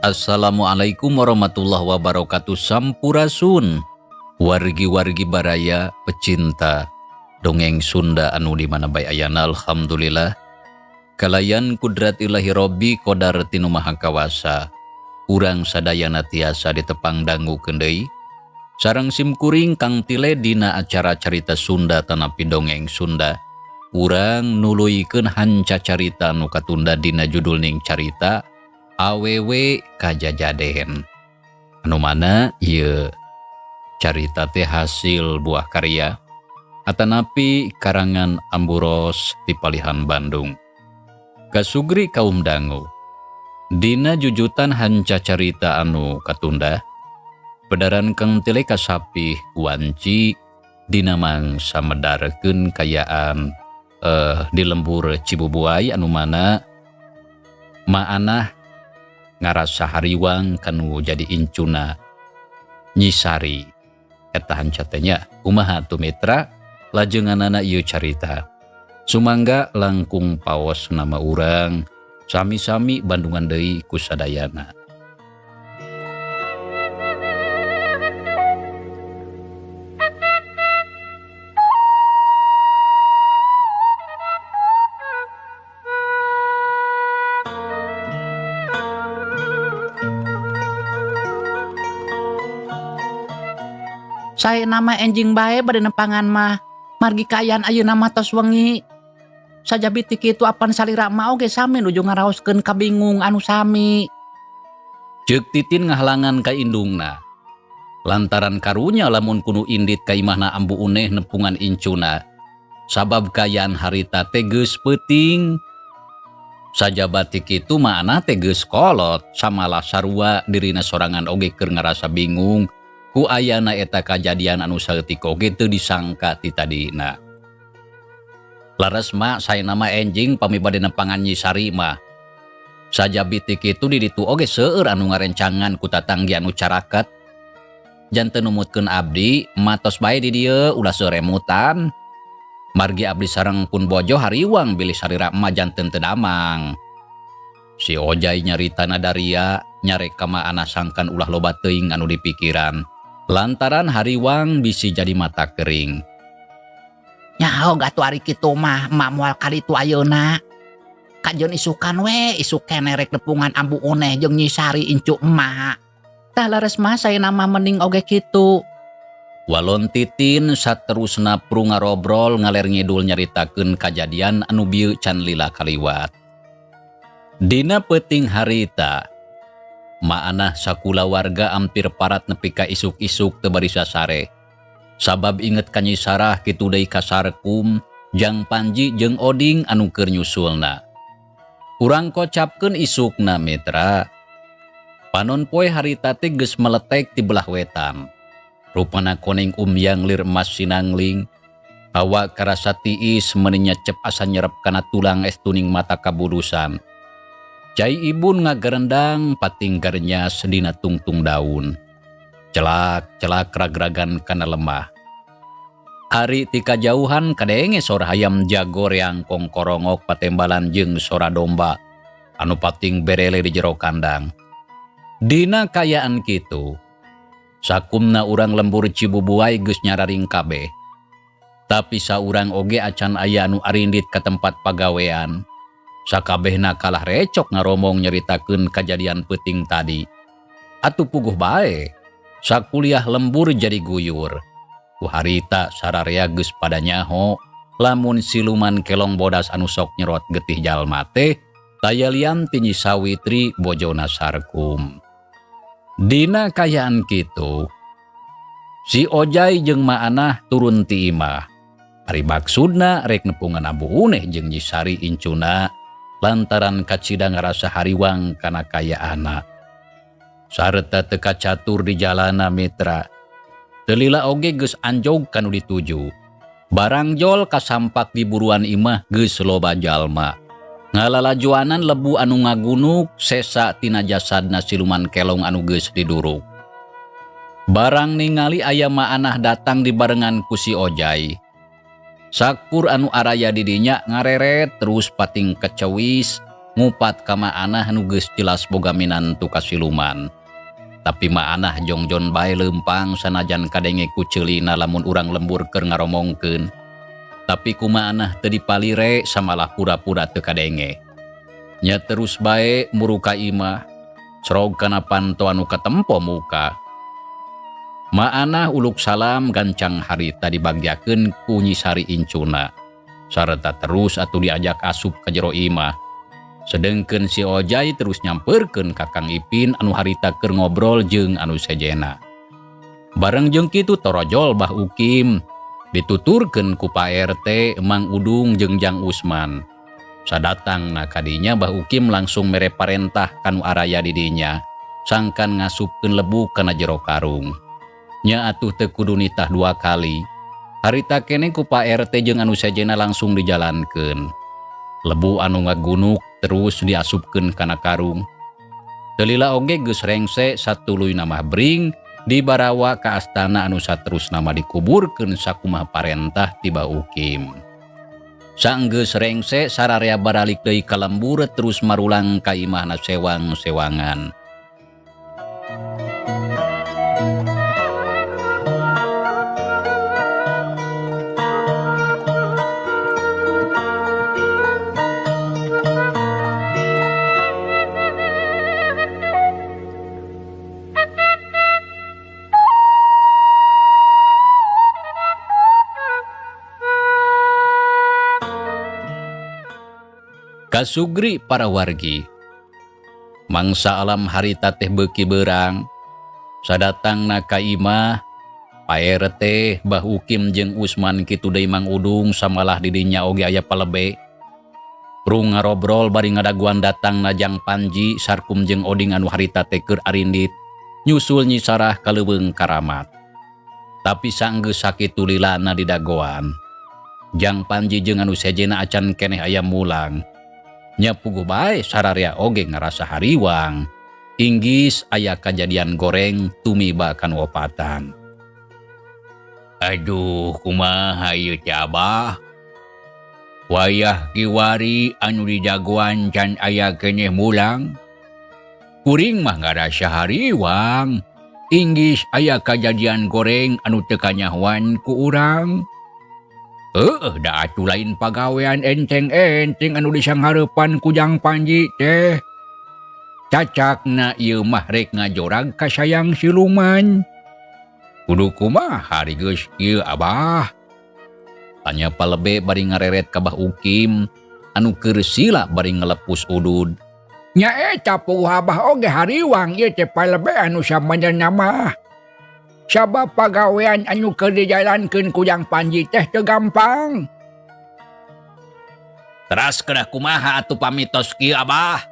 Assalamualaikum warahmatullahi wabarakatuh. Sampurasun wargi-wargi baraya pecinta dongeng Sunda anu dimana bae ayana. Alhamdulillah kalayan kudrat ilahi Robbi qadar tinu maha kawasa urang sadayana tiasa ditepang dangu kendai sareng simkuring kang tile dina acara carita Sunda tanapi dongeng Sunda. Urang nuluykeun hanca carita anu katunda dina judul ning carita awewe kajajaden anu mana ieu carita teh hasil buah karya atanapi karangan Amburos ti Palihan Bandung. Kasugri kaum dangu dina jujutan hanca carita anu katunda pedaran kang tile kasapih wanci dina mangsa medarekeun kayaan di lembur Cibubuay anu mana maanah ngarasa hariwang kanu jadi incuna nyisari eta hanca teh nya kumaha tu mitra lajenganana ieu carita sumangga langkung paos nama urang sami-sami Bandungan deui ku sadayana. Saya nama enjing bae bade nempangan mah margi kayan ayeuna mah tos wengi sajabi ti kitu apan salira mah oge sami nuju ngaraoskeun kabingung anu sami. Ceuk Titin ngahalangan ka indungna lantaran karunya lamun kudu indit ka imahna ambu uneh nepungan incuna sabab kayan harita teh geus peuting sajabat ti kitu maana teh geus kolot samalah sarua dirina sorangan oge keur ngarasa bingung ku ayana eta kajadian anu saeutik oge teu disangka ti tadina. Laras mah saya nama enjing pami bade nempangan nyisari mah sajabi ti kitu di ditu oge seueur anu ngarencangan ku tatanggi anu caraket janten numutkeun abdi matos bae di dieu ulah seremutan margi abdi sareng pun bojo hariwang bilih sarira mah janten teu damang. Si Ojai nyaritana daria nyarek ka maana sangkan ulah loba teuing anu dipikiran lantaran hariwang bisi jadi mata kering. Nyaho gatu ari kitu mah emak moal kali tu ayeuna. Kajeun isukan we isuk keneh rek nepungan ambu uneh jeung nyisari incu emak. Tah lares mah saya nama mending oge kitu. Walon Titin saterusna pru ngarobrol ngaler ngidul nyaritakeun kajadian anu bieu can lila kaliwat. Dina peuting harita maanah sakula warga ampir parat nepi ka isuk-isuk teu bari sasare. Sabab inget ka Nyi Sarah kitu deui ka Sarkum, Jang Panji jeung Oding anu keur nyusulna. Urang kocapkeun isukna mitra. Panon poe harita teh geus meletek ti belah wetan. Rupana koneng umyang lir emas sinangling. Awak karasa tiis meuni nyecep asa nyerep kana tulang es tuning mata kabudusan. Cai ibun ngagerendang pating garnyas dina tungtung daun. Celak-celak ragragan kana lemah. Ari ti kajauhan kadenge sora hayam jagor yang kongkorongok patembalan jeung sora domba anu pating berele di jero kandang. Dina kayaan kitu sakumna urang lembur Cibubuay geus nyararing kabeh. Tapi saurang oge acan aya anu arindit ka tempat pagawean. Sakabehna kalah recok ngaromong nyeritakeun kajadian peuting tadi. Atuh puguh bae, sakuliah lembur jadi guyur. Ku harita sararea geus pada nyaho, lamun siluman kelong bodas anu sok nyerot getih jalma teh, tayalian ti Nyi Sawitri bojona Sarkum. Dina kayaan kitu, si Ojai jeung maanah turun ti imah. Ari maksudna rek nepungan ambu uneh jeung nyisari incuna, lantaran kacida ngarasa hariwang kana kayaana. Sareta teu kacatur di jalana mitra. Teu lila oge geus anjog kanu dituju. Barang jol kasampak di buruan imah geus loba jalma. Ngalalajuanan lebu anu ngagunuk sesa tina jasadna siluman kelong anu geus diduruk. Barang ningali aya maanah datang dibarengan ku si Ojai. Sakur anu araya didinya ngareret terus pating kecewis ngupat ka Ma'anah nu geus jelas boga minantu kasiluman. Tapi Ma'anah jongjon bae leumpang sanajan kadenge ku ceulina lamun urang lembur keur ngaromongkeun. Tapi ku Ma'anah teu dipalire samalah pura-pura teu kadenge. Nya terus bae muruka imah, srog kana panto anu katempo muka. Ma'anah uluk salam gancang harita dibagyakeun ku Nyi Sari incuna. Sarta terus atuh diajak asup ka jero imah. Sedengkeun si Ojai terus nyamperkeun ka Kang Ipin anu harita keur ngobrol jeung anu sejena. Bareng jeung kitu torojol Bah Ukim dituturkeun ku Pak RT Mang Udung jeung Jang Usman. Sadatangna kadinya Bah Ukim langsung mere parentah kanu araya di dinya, sangkan ngasupkeun lebu kana jero karung. Nya atuh teu kudu nitah 2 kali. Harita keneh ku Pak RT jeung anu sejena langsung dijalankeun. Lebu anu ngagunuk terus diasupkeun kana karung. Teu lila oge geus rengse satuluyna mah bring dibarawa ka astana anu saterusna mah dikuburkeun sakumaha parentah ti Bah Ukim. Saenggeus rengse sararea baralik deui ka lembur terus marulang ka imahna sewang-sewangan. Kasugri para wargi. Mangsa alam harita teh beuki beurang. Sadatangna ka imah, Pak RT, Bah Ukim jeung Usman kitu deui Mang Udung samalah di dinya oge aya palebe. Prung ngarobrol bari ngadaguan datangna Jang Panji sarkum jeung Oding anu harita teh keur arindit nyusul Nyi Sarah ka leuweung Karamat. Tapi saenggeus sakitu lilana didagoan, Jang Panji jeung anu sejena acan keneh aya mulang. Nya puguh bae sararea oge ngarasa hariwang. Inggis aya kajadian goreng tumiba kanu opatan. Aduh kumaha ieu teh Abah? Wayah kiwari anu dijagoan can aya keneh mulang. Kuring mah ngarasa hariwang. Inggis aya kajadian goreng anu teu kanyahoan ku urang. Da atuh lain pagawean enteng-enteng anu disanghareupan ku Jang Panji teh. Cacakna ieu mah rek ngajorag ka sayang siluman. Kudu kumaha hari geus ieu Abah? Tanya palebe bari ngareret ka Bah Ukim anu keur sila bari ngelepus udud. Nya eta puguh Abah oge hariwang ieu teh palebe anu sabenerna mah. Sabab pagawean anu keur dijalankeun ku Jang Panji teh teu gampang. Teras kedah kumaha atuh pamitos kieu Abah?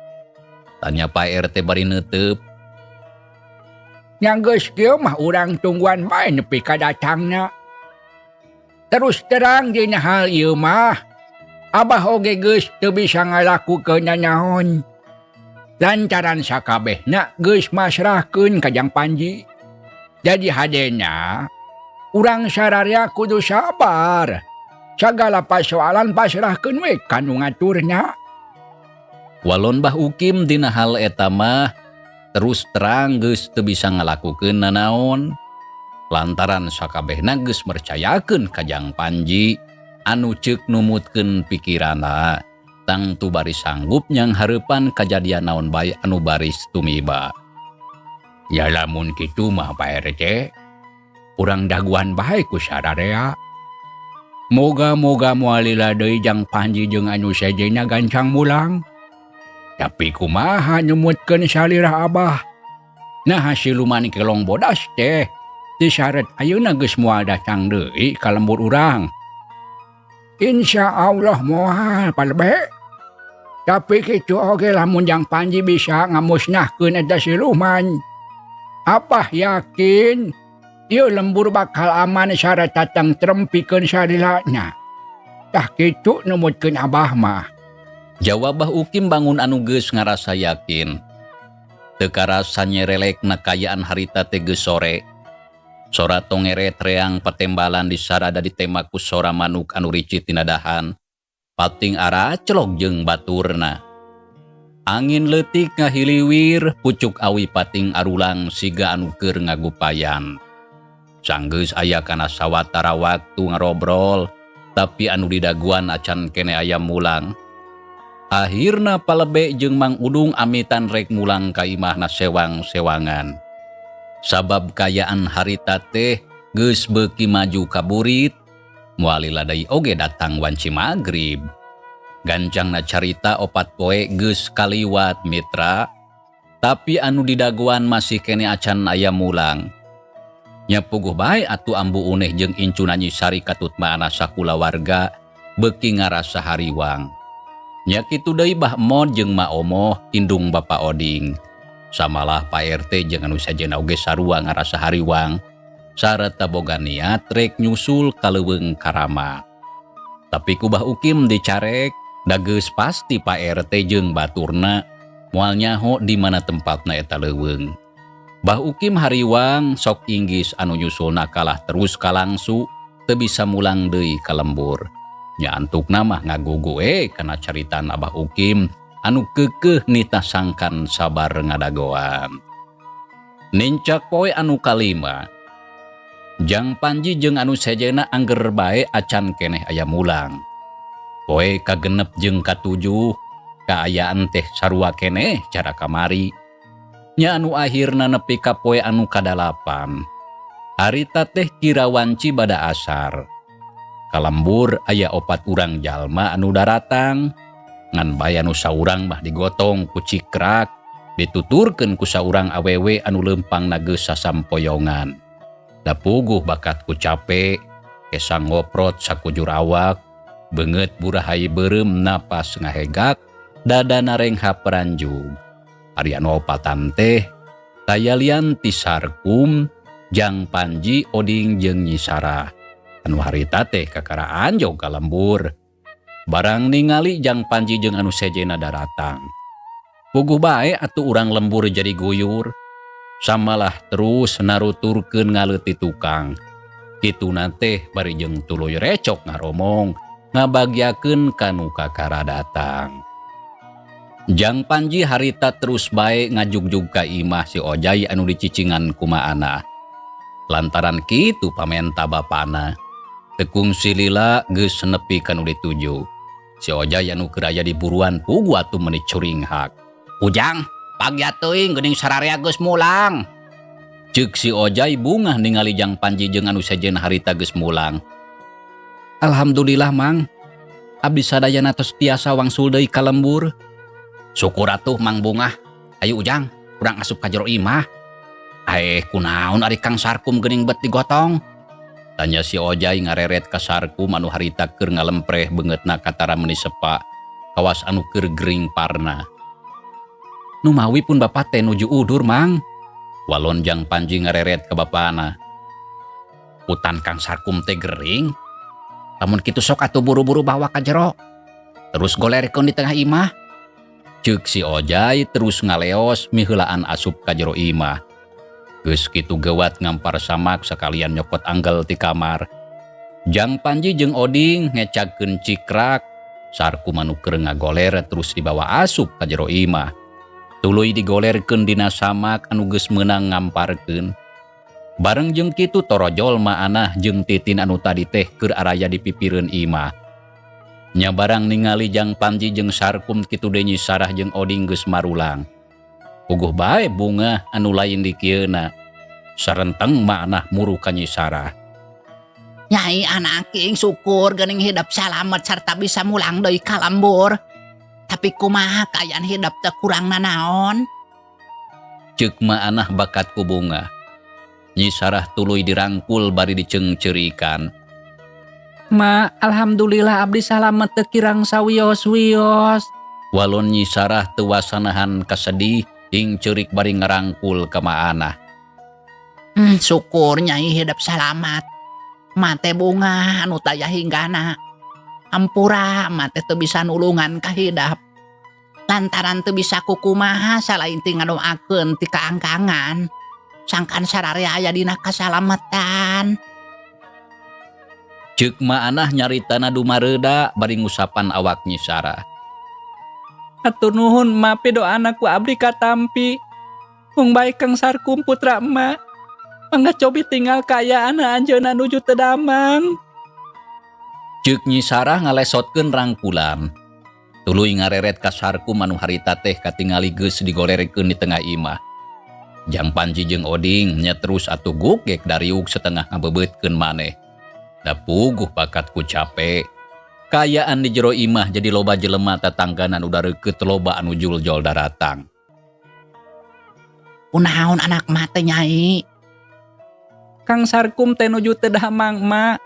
Tanya Pak RT bari neuteub. Nya geus kieu mah urang tungguan bae nepi ka datangna. Terus terang dina hal ieu mah, Abah oge geus teu bisa ngalakukeun nanaon. Lantaran sakabehna geus masrahkeun ka Jang Panji. Jadi hadena, urang sararea kudu sabar. Sagala pasoalan pasrahkeun we kanu ngaturna. Walon Bah Ukim dina hal eta mah terus terang geus teu bisa ngalakukeun nanaon. Lantaran sakabehna geus mercayakeun ka Jang Panji anu ceuk numutkeun pikiranna tangtu bari sanggup nyanghareupan kajadian naon bae anu baris tumiba. Ya lamun kitu mah Pak RT, urang daguan bae ku sararea. Moga-moga moal lila deui Jang Panji jeung anu sejena gancang mulang. Tapi kumaha nyumutkeun salira Abah? Nah siluman kelong bodas teh disaret ayeuna geus moal datang deui ka lembur urang. Insyaallah moal palebe. Tapi kitu oge lamun Jang Panji bisa ngamusnahkeun eta siluman. Apah yakin ieu lembur bakal aman sarata tentrem pikeun sarilana. Tah kitu numutkeun Abah mah. Jawab Bah Ukim bangun anu geus ngarasa yakin. Teu karasa nyerelek nakayaan harita teh geus sore. Sora tongeret reang patembalan disarada ditembak ku sora manuk anu ricit tina dahan. Pating ara celok jeung baturna. Angin leutik ngahiliwir pucuk awi pating arulang siga anu keur ngagupayan. Sanggeus aya kana sawatara waktu ngarobrol, tapi anu didaguan acan kene aya mulang. Akhirna palebe jeung Mang Udung amitan rek mulang ka imahna sewang-sewangan. Sabab kayaan harita teh geus beuki maju kaburit, moal ladai oge datang wanci magrib. Gancangna carita 4 poe geus kaliwat mitra, tapi anu didaguan masih kene acan aya mulang. Nya puguh bae atuh ambu uneh jeung incuna Nyi Sari katutmaana sakulawarga beuki ngarasa hariwang. Nya kitu deui Bah Mod jeung Ma Omoh indung Bapa Oding. Samalah Pak RT jeung anu sajena oge sarua ngarasa hariwang sareta boga niat rek nyusul ka leuweung Karamat. Tapi ku Bah Ukim dicarek da geus pasti Pak RT jeung baturna moal nyaho di mana tempatna eta leuweung. Bah Ukim hariwang sok inggis anu nyusulna kalah terus kalangsu teu bisa mulang deui ka lembur. Nya antukna mah ngagugu kana caritana Bah Ukim anu keukeuh nitah sangkan sabar ngadagoan. Nincak poe anu kalima, Jang Panji jeung anu sejena angger bae acan keneh aya mulang. Poe kagenep jeung katujuh kaayaan teh sarua keneh cara kamari. Nya anu akhirna nepi ka poe anu kadalapan. Harita teh kira wanci bada asar. Kalembur aya 4 urang jalma anu daratang, ngan bae anu saurang mah digotong ku Cikrak, dituturkeun ku saurang awewe anu leumpangna geus sasampoyongan. Da puguh bakat ku cape, kesang ngoprot sakujur awak, beungeut burahay beureum napas ngahegak, dadana rengha peranjung. Ari anu opatan teh tayalian ti Sarkum, Jang Panji, Oding jeung Nyi Sarah. Anu harita teh kakaraan jog ka lembur. Barang ningali Jang Panji jeung anu sejena daratang. Puguh bae atuh urang lembur jadi guyur. Samalah terus naruturkeun ngaleuti tukang. Kituna teh bari jeung tuluy recok ngaromong ngabagyakeun kanu kakara datang. Jang Panji harita terus bae ngajugjug ka imah si Ojai anu dicicingan kumaana. Lantaran kitu pamenta bapana, tekung si Lila geus nepi kanu dituju. Si Ojai anu keur aya di buruan puguh atuh meuni curing hak. "Ujang, pagya teuing geuning sararea geus mulang." Ceuk si Ojai bungah ningali Jang Panji jeung anu sejen harita geus mulang. "Alhamdulillah Mang, abdi sadayana tos tiasa wangsul deui ka lembur." "Syukur atuh Mang Bungah. Ayo Ujang, urang asup ka jero imah." Kunaon ari Kang Sarkum geuning bet digotong?" tanya si Ojai ngareret ka Sarkum anu harita keur ngalempreh beungeutna katara meuni sepa kawas anu keur gering parna. "Nu mawi pun Bapa teh nuju udur Mang," walon Jang Panji ngareret ka bapana. "Putan Kang Sarkum teh gering? Lamun kitu sok atuh buru-buru bawa ka jero, terus golerkeun di tengah imah." Ceuk si Ojai terus ngaleos miheulaan asup ka jero imah. Geus kitu geuwat ngampar samak sakalian nyokot anggel ti kamar. Jang Panji jeung Oding ngecagkeun Cikrak, Sarkum anu keur ngagoler terus dibawa asup ka jero imah. Tuluy digolerkeun dina samak anu geus meunang ngamparkeun. Bareng jeung kitu torojol maanah jeung Titin anu tadi teh keur araya di pipireun imah. Nya barang ningali Jang Panji jeung Sarkum kitu deui Nyi Sarah jeung Oding geus marulang. Puguh bae bunga anu lain di kieuna. Sarenteng maanah muru ka Nyi Sarah. "Nyai anak king syukur geuning hidup salamet sarta bisa mulang deui ka lembur. Tapi kumaha kaayaan hidup teu kurang nanaon?" Ceuk maanah bakat ku bunga. Nyi Sarah tuluy dirangkul bari diceungceurikan. "Ma, alhamdulillah abdi salamet teu kirang sawios-wios." Walon Nyi Sarah teu wasanahan kasedih ting ceurik bari ngarangkul ka maanah. "Syukur Nyai hidup salamat. Mate bunga anu taya hinggana. Ampura mate teu bisa nulungan ka hidup. Lantaran teu bisa kukumaha salain ti ngadoakeun ti kaangkangan. Sangkan sararea aya dina kasalametan." Ceuk maanah nyaritana dumareuda bari ngusapan awak Nyi Sarah. Hatur nuhun ma pedo anakku abdi katampi. Mung baik Kang Sarkum putra emak. Mangga cobi tinggal kaya anak anjeunna nuju teu damang. Ceuk Nyi Sarah ngalesotkeun rangkulan. Tuluy ngareret ka Sarkum anu harita teh katingali geus digolerekeun di tengah imah. Jang Panji jeung Oding nya terus atuh gugek dariuk setengah ngabebeutkeun maneh. Da puguh bakat ku capek. Kayaan di jero imah jadi loba jelema tetangganan udah reukeut loba anu juljol daratang. Kunaon anak mah teh Nyai? Kang Sarkum teh nuju teu damang mak.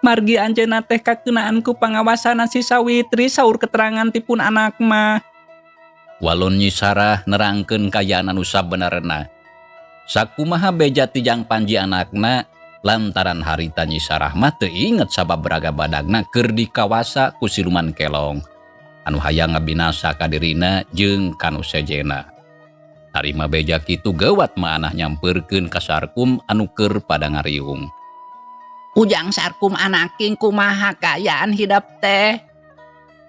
Margi anjeunna teh kakeunaan ku pangawasanan si Sawitri saur keterangan tipun anak mah. Walon Nyi Sarah nerangkeun kayaan anu sabenerna. Sakumaha beja ti Jang Panji anakna lantaran harita Nyi Sarah mah teu inget sababaraga badagna keur dikawasa ku siluman kelong anu hayang ngabinasa ka dirina jeung kanu sejena. Harima beja kitu geuwat maanah nyampeurkeun ka Sarkum anu keur pada ngariung. Ujang Sarkum anaking kumaha kayaan hidap teh?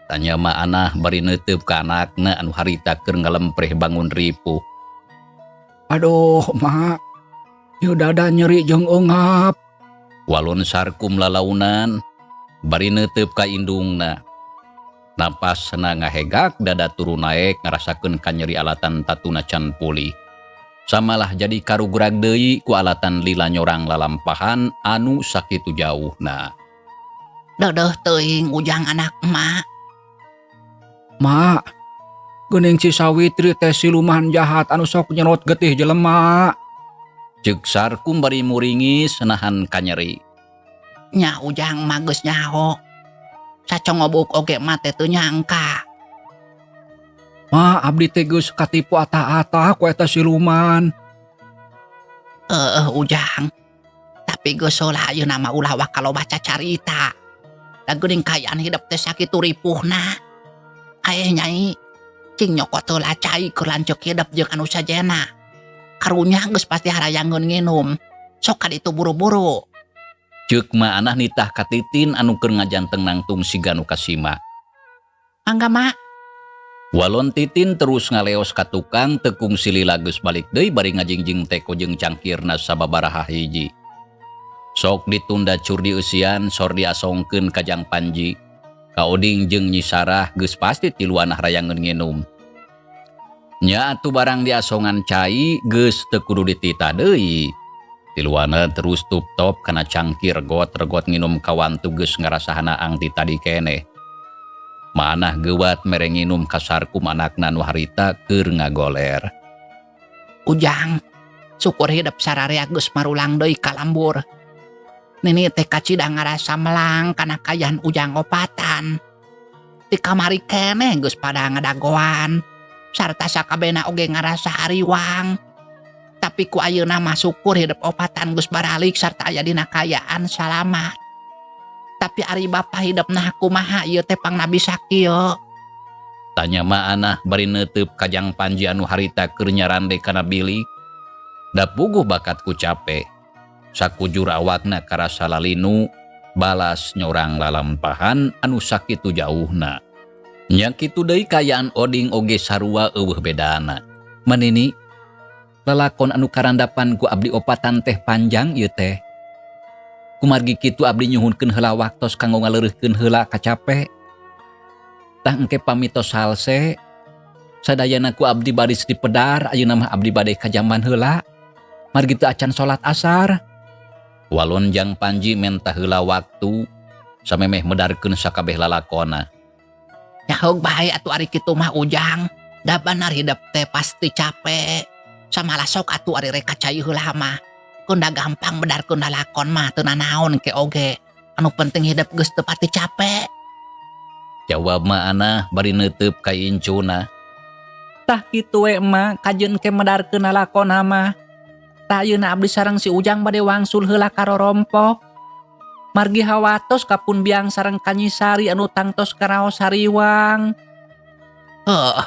Tanya maanah bari neuteub ka anakna anu harita keur ngalempreh bangun ripuh. Aduh, mak. Ieu dada nyeri jeung ungap. Walon Sarkum lalaunan bari neuteub ka indungna. Napasna ngahegak dada turun naek ngarasakeun kanyeri alatan tatuna can pulih. Samalah jadi karugrag deui ku alatan lila nyorang lalampahan anu sakitu jauhna. Dedeuh teuing Ujang anak emak. Mak, geuning si Sawitri teh siluman jahat anu sok nyerot getih jelema. Ceuk Sarkum bari muringis nahan kanyeri. Nya Ujang mah geus nyaho. Sacongobuk oge mah teh teu nyangka. Mak, abdi teh geus katipu ata-ata ku eta siluman. Ujang. Tapi geus heula ayeuna mah ulah wakalo baca carita. Da geuning kayaan hidup teh sakitu ripuhna. Aya Nyai, cing nyokot heula cai keur lanceuk hidup jeung anu sajena. Karunya geus pasti harayangeun nginum. Sok ka ditu buru-buru. Ceuk maanah nitah ka Titin anu keur ngajanteng nangtung siga nu kasima. Mangga mak. Walon Titin terus ngaleos ka tukang tekung silila geus balik deui bari ngajingjing teko jeung cangkirna sababaraha hiji. Sok ditunda cur dieusian sor diasongkeun ka Jang Panji. Ka Oding jeung Nyi Sarah geus pasti tiluanah rayangeun nginum. Nya atuh barang diasongan cai geus teu kudu dititah deui. Tiluana terus tup-top kana cangkir regot nginum kawan tu geus ngarasahana ang ti tadi keneh. Manah geuwat mere nginum ka Sarkum anakna nu harita keur ngagoler. Ujang, syukur hidup sararea geus marulang deui ka lambur. Nini teh kacida ngarasa melang kana kayaan Ujang opatan. Ti kamari keneh geus pada ngadagoan. Sarta sakabena oge ngarasa hariwang. Tapi ku ayeuna mah syukur hidup opatan geus baralik sarta aya dina kayaan salamat. Tapi ari bapa hidupna kumaha ieu teh pangna bisa kieu? Tanya maanah bari neuteub ka Jang Panji anu harita keur nyarande kana bilik. Da puguh bakat ku capek. Sakujur awakna karasa lalinu balas nyorang lalampahan anu sakitu jauhna. Nya kitu deui kayaan Oding oge sarua eueuh bedana. Manini lalakon anu karandapan ku abdi opatan teh panjang ieu teh. Kumargi kitu abdi nyuhunkeun heula waktos kanggo ngaleureuhkeun heula kacape. Tah engke pamitos salse. Sadayana ku abdi baris di pedar, ayeuna mah abdi bade ka jaman heula. Margi teu acan salat asar. Walon Jang Panji menta heula waktu samemeh medarkeun sakabeh lalakonna. Nyahoog bae atuh ari kitu mah Ujang. Da bener hidup teh pasti capek. Samalah sok atuh ari rek kacai heula mah. Kun da gampang bedarkeun lalakon mah teu nanaon ke oge. Anu penting hidup geus teu pati capek. Jawab maanah bari neuteub ka incuna. Tah kitu we mah kajeun ke medarkeun lalakonna mah. Tah ayeuna abdi sareng si Ujang bade wangsul heula ka rorompok. Margi hawatos kapun biang sareng ka Nyi Sari anu tangtos karaos hariwang.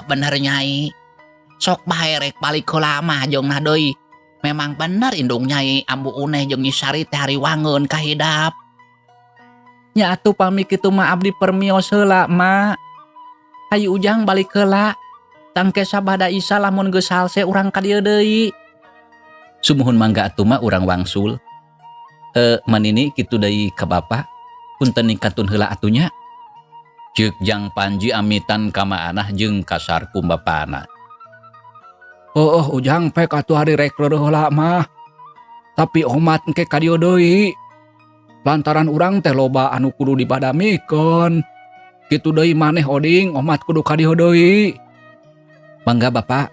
Bener Nyai. Sok bae rek balik heula mah jongna deui. Memang bener indung Nyai ambu uneh jeung Nyi Sari teh hariwangeun ka hidap. Nya atuh pami kitu mah abdi permios heula mak. Hayu ujang balik heula. Tangke sabada Isa lamun geus salse urang ka dieu deui. Sumuhun mangga atuh mah urang wangsul. Manini kitu deui ka bapa. Punten ningkatun heula atunya. Ceuk Jang Panji amitan ka Maanah jeung ka Sarkum bapana. Ujang pek atuh hari rek reureuk heula mah. Tapi omat engke ka dieu deui. Lantaran urang teh loba anu kudu dipadamikeun. Kitu deui maneh Oding, omat kudu ka dieu deui. Mangga Bapak.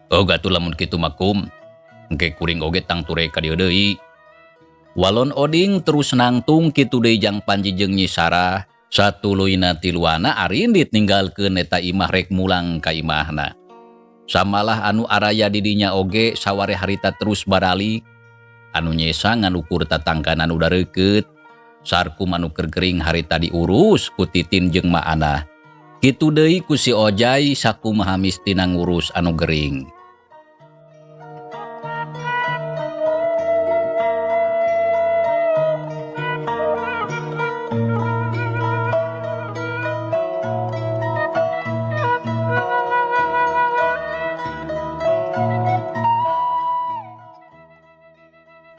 Gatuh lamun kitu makum. Engke kuring oge tang ture ka dieu deui. Walon Oding terus nangtung kitu deui Jang Panji jeung Nyi Sarah. Satuluyna tiluana arindit ninggalkeun eta imah rek mulang ka imahna. Samalah anu araya di dinya oge saware harita terus baralik. Anu nyesa nganukur tatangkan anu dareukeut. Sarkum anu keur gering harita diurus ku Titin jeung Maanah. Kitu deui ku si Ojai sakumaha mistina ngurus anu gering.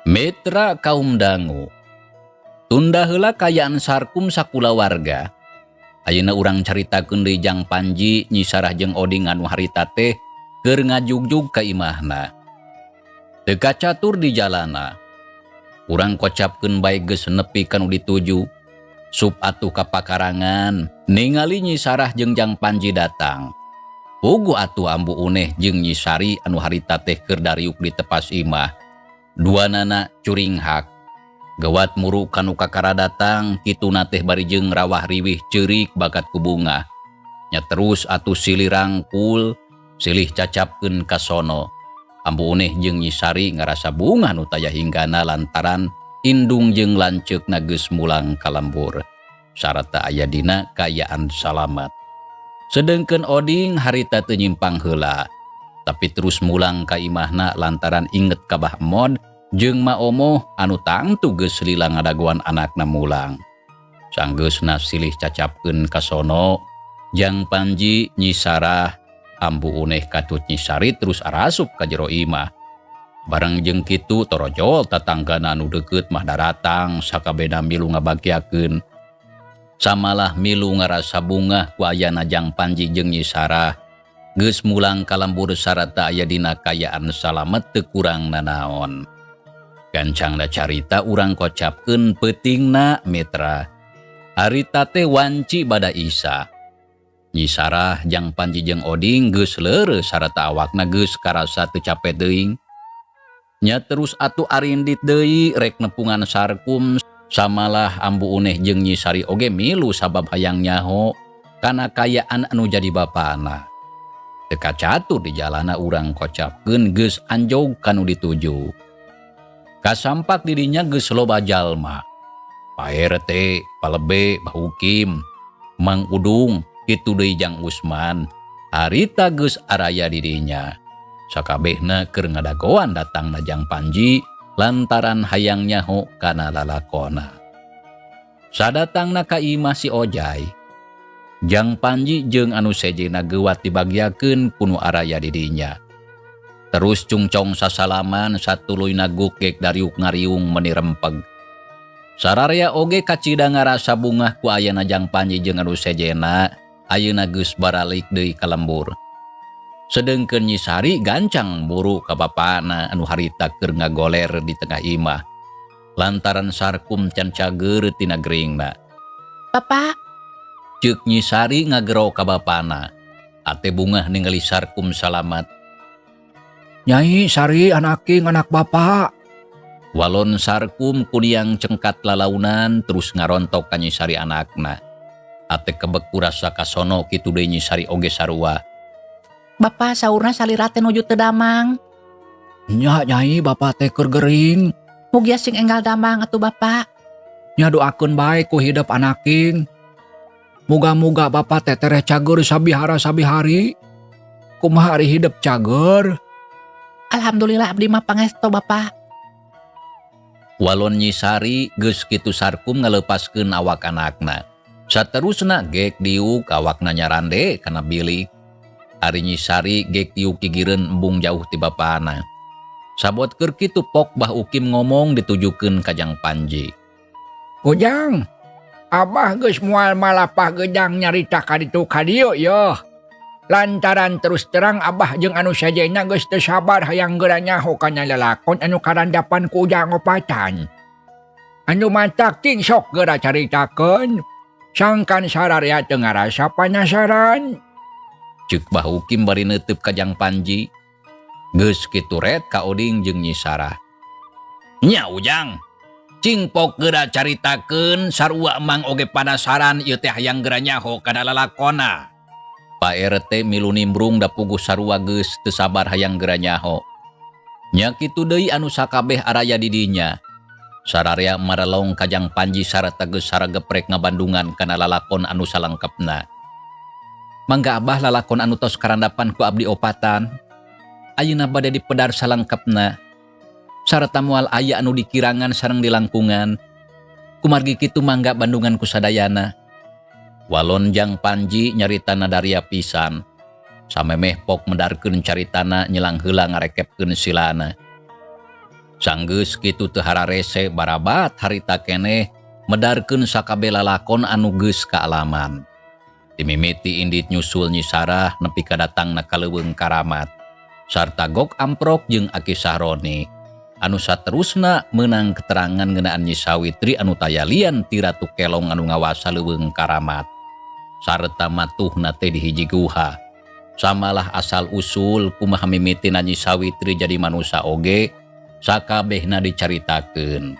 Mitra kaum dangu. Tunda heula kayaan Sarkum sakulawarga. Ayeuna urang caritakeun deui Jang Panji, Nyi Sarah jeung Oding anu harita teh keur ngajugjug ka imahna. Teu kacatur di jalana. Urang kocapkeun bae geus nepi kanu dituju. Sup atuh ka pakarangan, ningali Nyi Sarah jeung Jang Panji datang. Pugu atuh Ambu Uneh jeung Nyi Sari anu harita teh keur dariuk di tepas imah. Duanana curing hak. Gawat muru kanu kakara datang, kituna teh bari jeung rawah riwih ceurik bakat ku bunga. Nya terus atuh silih rangkul, silih cacapkeun ka sono. Ambu Uneh jeung Nyi Sari ngarasa bunga nu taya hinggana lantaran indung jeung lanceukna geus mulang ka lembur. Sarata aya dina kayaan salamet. Sedengkeun Oding harita teu nyimpang heula, tapi terus mulang ka imahna lantaran inget ka Bah Mod jeung Ma Omoh anu tangtu geus lila ngadagoan anakna mulang. Sanggeusna silih cacapkeun ka sono, Jang Panji, Nyi Sarah, Ambu Uneh katut Nyi Sari terus arasup ka jero imah. Bareng jeung kitu torojol tatanggana anu deukeut mah daratang sakabena milu ngabagyakeun. Samalah milu ngarasa bungah ku ayana Jang Panji jeung Nyi Sarah. Geus mulang ka lembur sarata aya dina kayaan salamet teu kurang nanaon. Gancangna carita urang kocapkeun peutingna mitra. Harita teh wanci bada Isa. Nyi Sarah, Jang Panji jeung Oding geus leureuh sarata awakna geus karasa teu capek teuing. Nya terus atuh arindit deui rek nepungan Sarkum samalah Ambu Uneh jeung Nyi Sari oge milu sabab hayang nyaho kana kayaan anu jadi bapana. Teu kacatur di jalana urang kocapkeun geus anjog kanu dituju. Kasampak dirinya geus loba jalma. Pak RT, Palebe, Bahukim, Mang Udung, kitu deui Jang Usman. Harita geus araya dirinya. Sakabehna keur ngadagoan datangna Jang Panji lantaran hayang nyaho kana lalakona. Sadatangna ka imah si Ojai, Jang Panji jeung anu sejena geuwat dibagyakeun kunu araya dirinya. Terus cungcong sasalaman satuluyna gukek dariuk ngariung meni rempeg. Sararea oge kacida ngarasa bungah ku ayana Jang Panji jeung anu sejena, ayeuna geus baralik deui ka lembur. Sedengkeun Nyi Sari gancang buru ka bapana anu harita keur ngagoler di tengah imah. Lantaran Sarkum can cager tina geringna. Bapak, Ceuk Nyi Sari ngagero ka bapana. Ate bungah ningali Sarkum salamet. Nyai Sari anaking anak bapak. Walon Sarkum kudiang cengkat lalaunan terus ngarontok ka Nyi Sari anakna. Ate kebek kurasa kasono kitu deui Nyi Sari oge sarua. Bapak saurna salira teh nuju teu damang. Nya Nyai bapak teh keur gering. Mugia sing enggal damang atuh Bapak. Nya doakeun bae ku hidup anaking. Muga-muga bapak teh tereh cager sabihara sabihari. Kumaha ari hidup cager? Alhamdulillah abdi mah pangesto Bapak. Walon Nyi Sari geus kitu Sarkum ngalepaskeun awak anakna. Saterusna gek diuk awakna nyarande kana bilik. Ari Nyi Sari gek diuk gigireun embung jauh ti bapana. Sabot keur kitu pok Bah Ukim ngomong ditujukeun ka Jang Panji. Ujang, Abah geus moal malapah gedang nyarita ka ditu ka dieu yo. Lantaran terus terang Abah jeung anu sajena geus teu sabar hayang geura nyaho kana lalakon anu karandapan ku Ujang Opatan. Anu matak ting sok geura caritakeun. Sangkan sararea teu ngarasa panasaran. Ceuk Bah Ukim bari neuteub ka Jang Panji. Geus kitu ret ka Oding jeung Nyi Sarah. Nya Ujang, cing pok geura caritakeun sarua emang oge panasaran ieu teh hayang geura nyaho kana lalakonna. Pak RT milu nimbrung da puguh sarua geus teu sabar hayang geura nyaho. Nya kitu deui anu sakabeh araya di dinya. Sararea marelong ka Jang Panji sarta geus sarageprek ngabandungan kana lalakon anu salengkepna. Mangga Abah lalakon anu tos karandapan ku abdi opatan. Ayeuna bade dipedar salengkepna. Sarta moal aya anu dikirangan sareng di langkungan. Kumargi kitu mangga bandungan ku sadayana. Walon Jang Panji nyaritana daria pisan. Samemeh pok medarkeun caritana nyelang heula ngarekepkeun silana. Sanggeus kitu teu hararese barabat harita keneh medarkeun sakabeh lalakon anu geus kaalaman. Dimimiti indit nyusul Nyi Sarah nepi ka datangna ka Leuweung Karamat. Sarta Gok Amprok jeung Aki Sahroni. Anu saterusna meunang keterangan ngeunaan Nyi Sawitri anu tayalian ti Ratu Kelong anu ngawasa Leuweung Karamat. Sarta matuhna teh di hiji guha. Samalah asal usul kumaha mimitina Nyi Sawitri jadi manusa oge sakabehna dicaritakeun.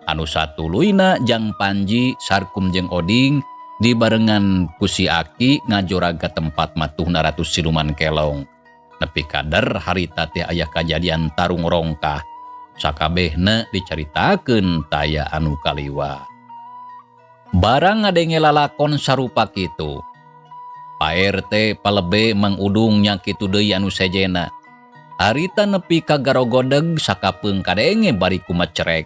Anu satuluyna Jang Panji sarkum jeung Oding dibarengan ku si Aki ngajoraga tempat matuhna Ratu Siluman Kelong. Nepi kader harita teh aya kajadian tarung rongkah. Sakabehna dicaritakeun taya anu kaliwa. Barang ngadenge lalakon sarupa kitu. Pak RT palebe Mang Udung nya kitu deui anu sejena. Harita nepi ka garogodeg sakapeung kadenge bari kumacerek.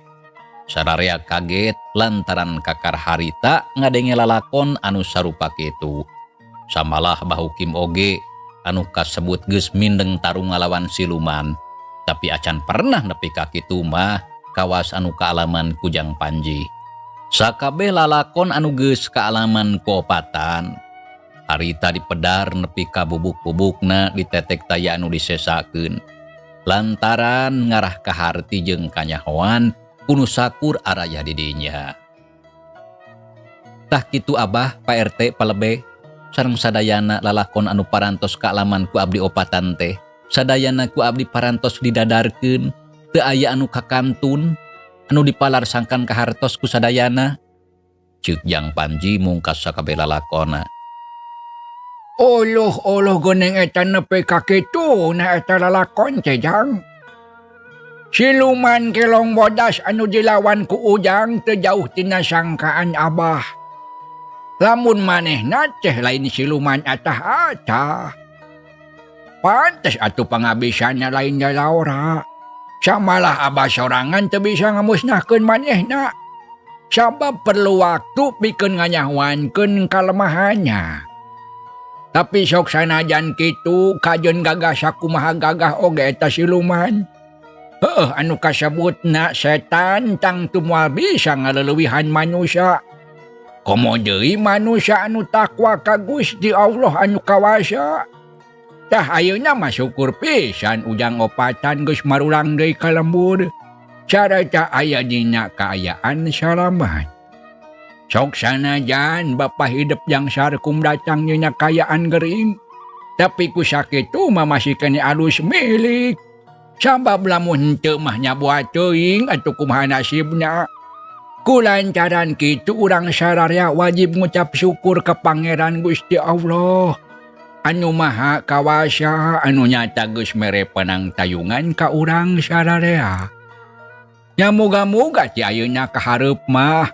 Sararea kaget lantaran kakar harita ngadenge lalakon anu sarupa kitu. Samalah Bah Ukim oge anu kasebut geus mindeng tarung ngalawan siluman. Tapi acan pernah nepi ka kitu mah kawas anu kaalaman ku Jang Panji. Sakabeh lalakon anu geus kaalaman ku opatan. Harita dipedar nepi ka bubuk-bubukna ditetek taya anu disesakeun. Lantaran ngarah ka harti jeung kanyahoan kuno sakur araya di dinya. Tah kitu Abah Pak RT palebe sareng sadayana lalakon anu parantos kaalaman ku abdi opatan teh. Sadayana ku abdi parantos didadarkeun teu aya anu kakantun anu dipalarsangkan ka hartos ku sadayana. Ceuk Jang Panji mungkas sakabeh lalakonna. Oloh goneng eta nepi ka kitu na eta lalakon teh Jang. Siluman Kelong bodas anu dilawan ku Ujang teu jauh tina sangkaan Abah. Lamun manehna teh lain siluman atah-atah. Pantes atuh pangabisanna lain Laura. Samalah Abah sorangan teu bisa ngamusnahkeun manehna. Sabab perlu waktu pikeun nganyahoankeun kalemahannya. Tapi sok sanajan kitu kajeun gagah sakumaha gagah oge eta siluman. Anu kasebutna setan tang teu moal bisa ngaleuweuhan manusia. Komo deui manusia anu takwa ka Gusti Allah anu kawasa. Tah ayeuna mah syukur pisan Ujang Opatan geus marulang deui ka lembur. Carita aya dina kaayaan salamat. Sok sanajan bapa hidup yang sarkum datang dina kaayaan gering. Tapi ku sakitu mah masih kene alus milik. Sabab lamun henteu mah nyabuat teuing atuh kumaha nasibna. Kulantaran kitu urang sararea wajib ngucap syukur ka Pangeran Gusti Allah. Anu Maha Kawasa anu nyata geus mere panangtayungan ka urang sararea. Nya muga-muga ti ayeuna ka hareup mah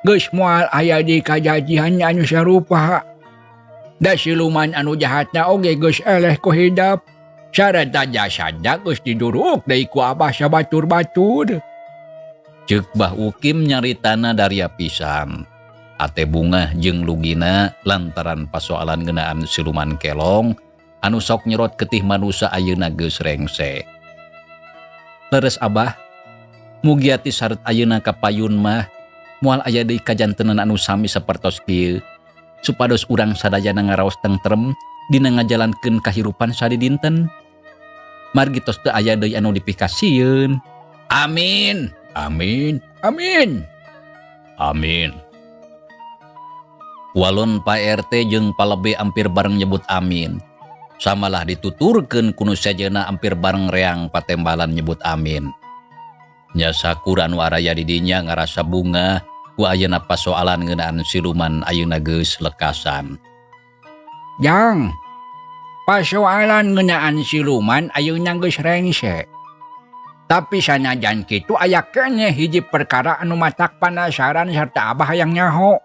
geus moal aya di kajadian anu sarupa. Da siluman anu jahatna oge geus eleh ku hidap. Sarata jasadna geus diduruk deui ku Abah sabatur-batur. Ceuk Bah Ukim nyaritana daria pisan. Ate Bunga jeung Lugina lantaran pasoalan ngeunaan siluman kelong anu sok nyerot getih manusa ayeuna geus rengse. Leres Abah, mugi ati saret ayeuna ka payun mah moal aya deui kajantenan anu sami sapertos kieu supados urang sadayana ngaraos tentrem dina ngajalankeun kahirupan sadi dinten. Margi tos teu aya deui anu dipikasieun. Amin. Amin. Amin. Amin. Walon Pak RT jeung palebe ampir bareng nyebut amin. Samalah dituturkeun ku nu sejeuna ampir bareng reang patembalan nyebut amin. Nya sakur anu araya di dinya ngarasa bunga ku ayeuna pasoalan ngeunaan siluman ayeuna geus lekasan. Jang, pasoalan ngeunaan siluman ayeuna geus rengse. Tapi sanajan kitu aya keneh hiji perkara anu matak panasaran sarta Abah hayang nyaho.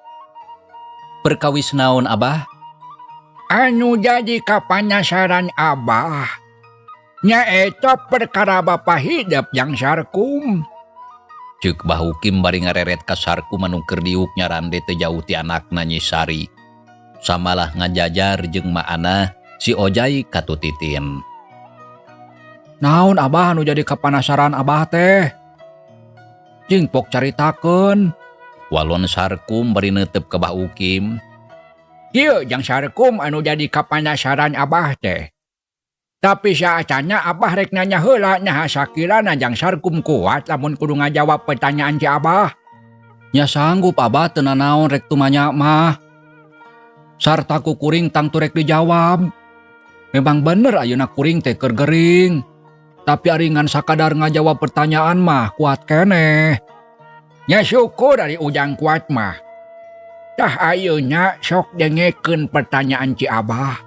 Perkawis naon Abah? Anu jadi kapanasaran Abah nyaeta perkara Bapa Hidep yang Sarkum. Ceuk Bahukim bari ngareret ka Sarkum anu keur diuk nyarande teu jauh ti anakna Nyi Sari. Samalah ngajajar jeung maana si Ojai katutitin. Naon Abah anu jadi kapanasaran Abah teh? Jeung pok caritakeun. Walon Sarkum bari neuteup ka Bahukim. Ieu jang Sarkum anu jadi kapanasaran Abah teh. Tapi saacana Abah rek nanya heula nyaha sakirana jang Sarkum kuat lamun kudu ngajawab pertanyaan ci Abah. Nya sanggup Abah teu nanaon rek tumanya mah. Sarta ku kuring tang tu rek dijawab. Memang bener ayeuna kuring teh keur gering. Tapi aringan sakadar ngajawab pertanyaan mah kuat keneh. Nya syukur dari ujang kuat mah. Tah ayeuna sok dengekeun pertanyaan ci Abah.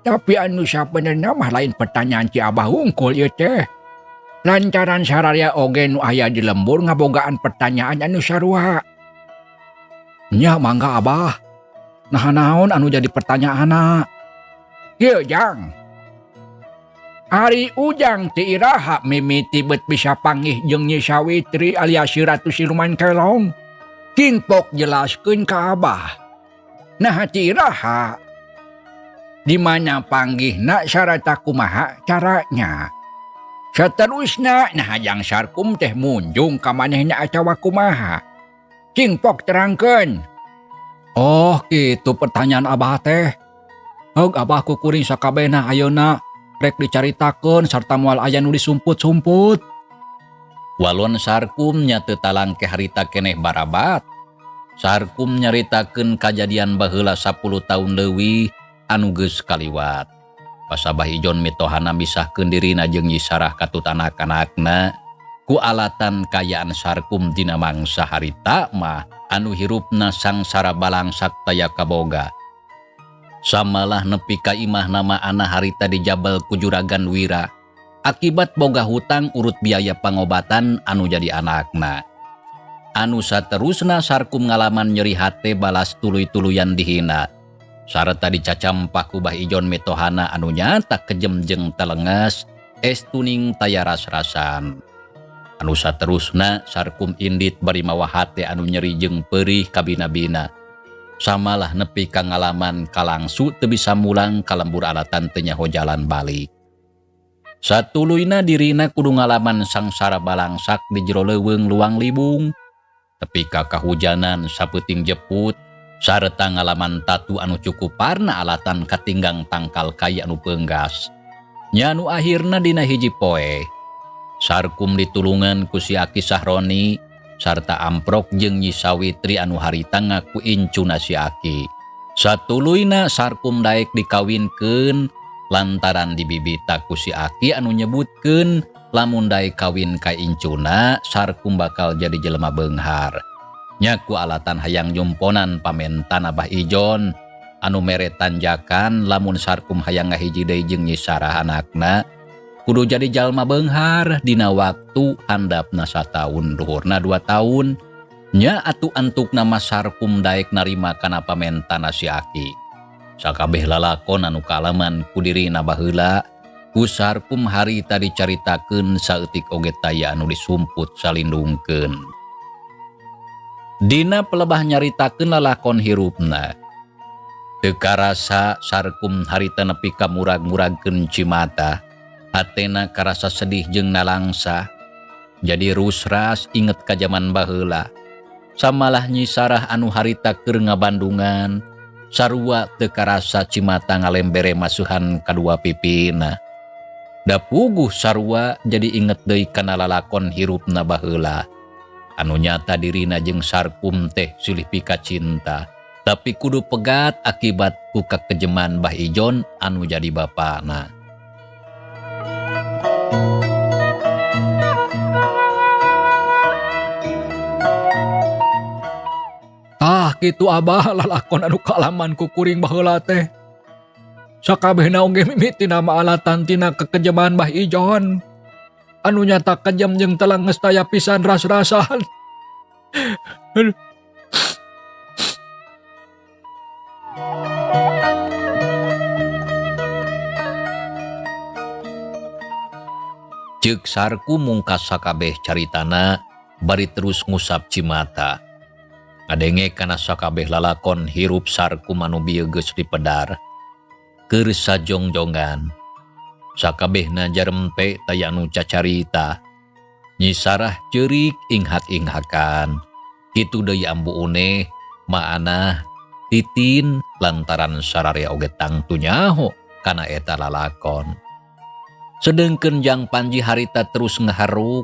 Tapi anu sabenerna mah lain pertanyaan ci Abah hungkul ieu teh. Lantaran sararea oge nu aya di lembur ngabogaan pertanyaan anu sarua. Nya mangga Abah. Nah naon anu jadi pertanyaanna? Ieu jang. Ari ujang ti iraha mimiti bet bisa panggih jeung Nyi Sawitri alias si Ratu Siluman Kelong. Kingpok jelaskeun ka Abah. Nah ti iraha di mana panggihna sarata kumaha caranya. Saterusna nah jang Sarkum teh munjung ka manehna acawa kumaha. Kingpok terangkeun. Oh kitu pertanyaan Abah teh. Heug Abah ku kuring sakabehna ayeuna rek dicaritakeun sarta moal aya nu disumput-sumput. Walon Sarkum nya teu talangke harita keneh barabat. Sarkum nyaritakeun kajadian baheula 10 taun leuwih anu geus kaliwat. Pas Abah Ijon mitohana misahkeun dirina jeung Nyi Sarah katut anak-anakna ku alatan kayaan Sarkum dina mangsa harita mah anu hirupna sangsara balangsak taya kaboga. Samalah nepi ka imah nama ana harita di Jabal ku Juragan Wira akibat boga hutang urut biaya pangobatan anu jadi anakna. Anu saterusna Sarkum ngalaman nyeri hate balas tuluy-tuluyan dihina sarta dicacampak ku Bah Ijon metohana anu nyata kejem jeung telenges estuning taya ras-rasan. Anu saterusna Sarkum indit bari mawa hate anu nyeri jeung perih kabina-bina. Samalah nepi ka ngalaman kalangsu teu bisa mulang ka lembur alatan teu nyaho jalan balik. Satuluyna dirina kudu ngalaman sangsara balangsak di jero leuweung luang libung. Tepi ka kahujanan sapeuting jeput sarta ngalaman tatu anu cukuparna alatan katinggang tangkal kai anu peunggas. Nya anu akhirna dina hiji poe Sarkum ditulungan ku si Aki Sahroni sarta Amprok jeung Nyi Sawitri anu harita ngaku incuna si Aki. Satuluyna Sarkum daek dikawinkeun lantaran dibibita ku si Aki anu nyebutkeun lamun daek kawin ka incuna Sarkum bakal jadi jelema beunghar. Nya ku alatan hayang nyumponan pamentan Abah Ijon anu mere tanjakan lamun Sarkum hayang ngahiji deui jeung Nyi Sarah anakna kudu jadi jalma beunghar dina waktu handapna 1 taun luhurna 2 taun. Nya atuh antukna mas Sarkum daek narima kana pamentana si Aki. Sakabeh lalakon anu kaalaman ku dirina baheula ku Sarkum harita dicaritakeun saeutik oge taya anu disumput salindungkeun. Dina pelebah nyaritakeun lalakon hirupna. Teu karasa sarkum harita nepi ka murag-muragkeun Cimata. Hatena karasa sedih jeung nalangsa. Jadi rusras inget ka jaman baheula. Samalah Nyi Sarah anu harita keur ngabandungan. Sarua teu karasa Cimata ngalembere masuhan kadua pipina. Da puguh sarua jadi inget deui kana lalakon hirupna baheula. Anu nyata dirina jeung sarkum teh silih pika cinta. Tapi kudu pegat akibat ku kakejeman Mbah Ijon anu jadi bapana. Tah kitu Abah lalakon anu kaalaman ku kuring baheula teh. Sakabehna oge mimiti nama alatan tina kekejaman Mbah Ijon. Anu nyata kejam jeung telang geus taya pisan ras-rasan. Ceuk sarku mungkas sakabeh caritana bari terus ngusap Cimata. Ngadenge kana sakabeh lalakon hirup sarku anu bieu geus dipedar. Keur sajongjongan. Sakabehna jarempe taya anu cacarita. Nyi Sarah ceurik inghat-inghakan. Kitu deui ambu une maana Titin lantaran sararea oge tangtu nyaho kana eta lalakon. Sedengkeun Jang Panji harita terus ngaharuk.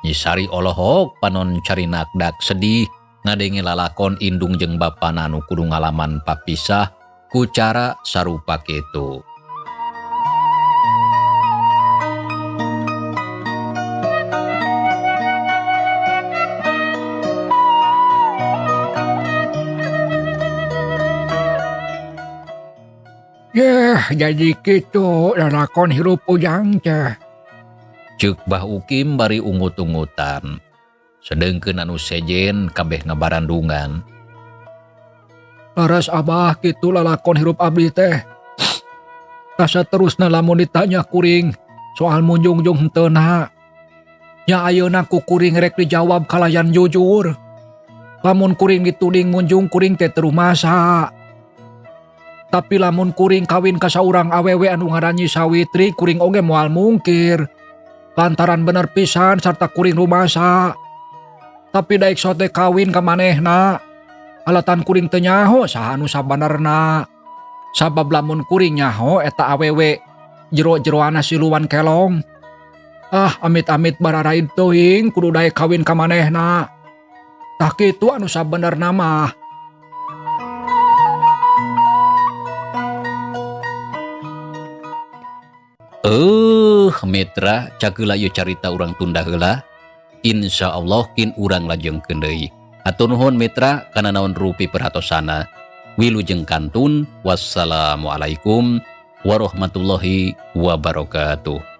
Nyi Sari olohok panon carinakdak sedih ngadenge lalakon indung jeung bapana anu kudu ngalaman papisah ku cara sarupa kitu. Jadi kitu lalakon hirup ujang teh. Ceuk Bah Ukim bari ungut-ungutan. Sedengkeun anu sejen kabeh ngabarandungan. Laras Abah kitu lalakon hirup abdi teh. Tasa terusna lamun ditanya kuring soal munjung-jung henteu-na. Nya ayeuna ku kuring rek dijawab kalayan jujur. Lamun kuring dituding munjung kuring teh teu rumasa. Tapi lamun kuring kawin ka saurang awewe anu ngaran Nyi Sawitri kuring oge moal mungkir. Lantaran bener pisan sarta kuring rumasa. Tapi daek sote kawin ka manehna. Alatan kuring teu nyaho saha anu sabenerna. Sabab lamun kuring nyaho eta awewe jero-jeroana siluan kelong. Amit-amit bararaid teuing kudu daek kawin ka manehna. Tah kitu anu sabenerna mah. Mitra cageula ieu carita urang tunda heula. Insyaallah kin urang lajengkeun deui. Hatur nuhun mitra kana naon rupi perhatosana. Wilujeng kantun. Wassalamualaikum warahmatullahi wabarakatuh.